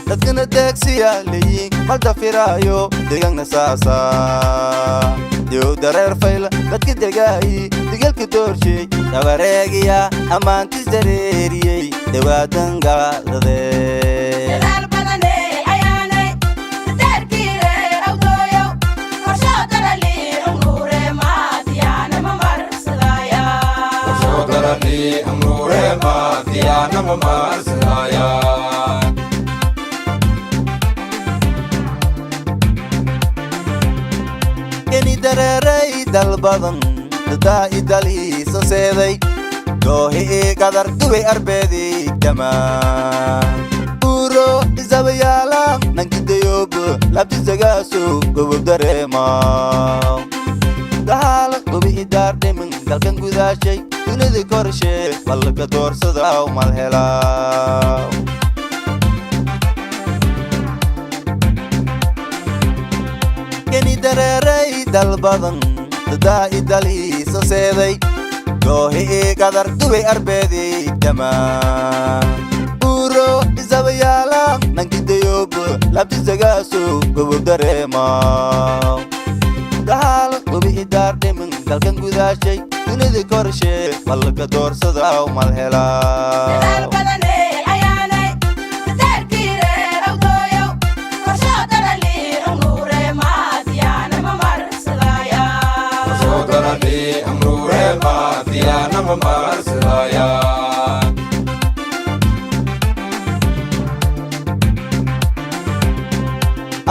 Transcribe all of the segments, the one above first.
dadkana deegsiya leeyiin malda firaayo deegaanna saasa yow dareer fayla dadka degaayi digalka doorshay dabareegiya ammaantis dareeriyey dhawaadan gaaladee keni dareeray dalbadan dadaa idaliisa seeday goohi qadar dubay arbeedii gamaan buuro isabayaala nankidayoobo labtisagaaso gobob dareemaa dahaala gobi idaar dhimin dalkan gudaashay dunida korshee balka doorsadaw malhelaaw keni dareeray dalbadan dadaa idaliisa seeday goohi qadar dubay arbeedii gamaan buuro isabayaala nankidayoobo labtisagaaso gobob dareemaa dahaala gobi idaar dhimin dalkan gudaashay dunida korshee balka doorsadaw malhelaaw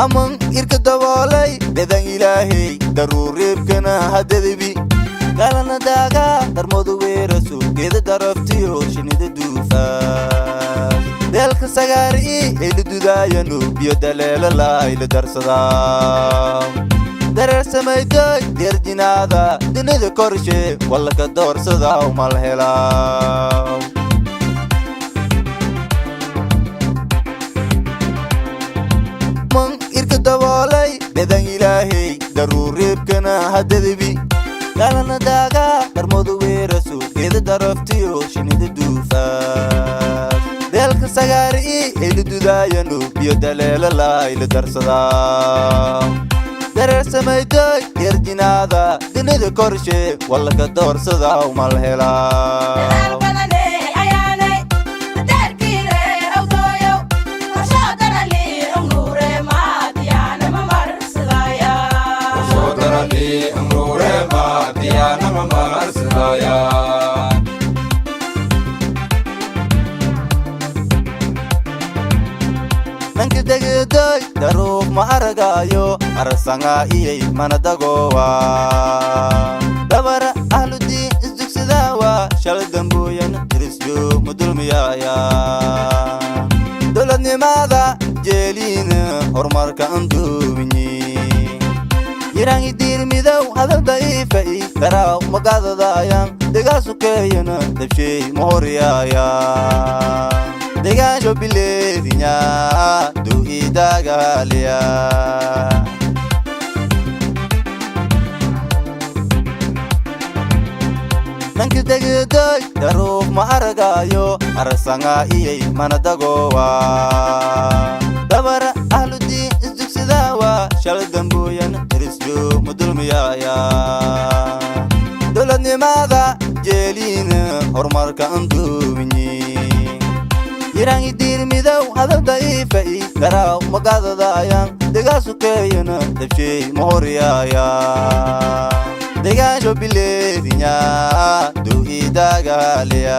aman irka daboolay dedan ilaahay daruureebkana hadadabi galana daaga darmoodu weeraso geeda daraftiyo shinida duufaas deelka sagaari ayla dudaayano biyo daleela laayla darsadaa dareer samaydoy deerjinaada dunida korshee wallaka doorsadaw malhelaaw man irka daboolay dedan ilaahay daruureebkana hadadabi galana daaga darmoodu weeraso geeda daraftiyo shinida duufaas deelka sagaari ayla dudaayano biyo daleela laayla darsadaa dareer samaydoy deerjinaada dunida korshee wallaka doorsadaw malhelaaw nanka degeedoy daruuf ma aragaayo arasangaa iyay mana dagoowa dabara ahludiin isdugsadaawa shala dambooyan dirisyo mudulmiyaaya dowladnimada jeeliina horumarka anduuminyi yiraangi diir midow hadal da'iifai daraaw magaadadaayaan degaasukeeyana dabshay mahoryaaya degaasho bileedinya duu idagaaliya nanka degeedoy daruuf ma aragaayo arasangaa iyay mana dagoowa dabara ahludiin isdugsadaawa shala dambooyan dirisyo mudulmiyaaya dowladnimada jeeliina horumarka anduuminyi yiraangi diir midow hadal da'iifai daraaw magaadadaayaan degaasukeeyana dabshay mahoryaaya degaasho bileedinya duu idagaaliya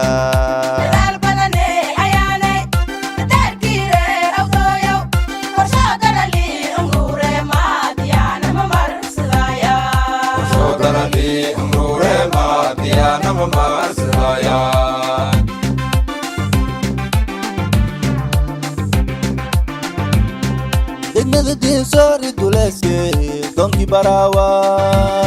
degmada diinsoori duleeske donkii baraawa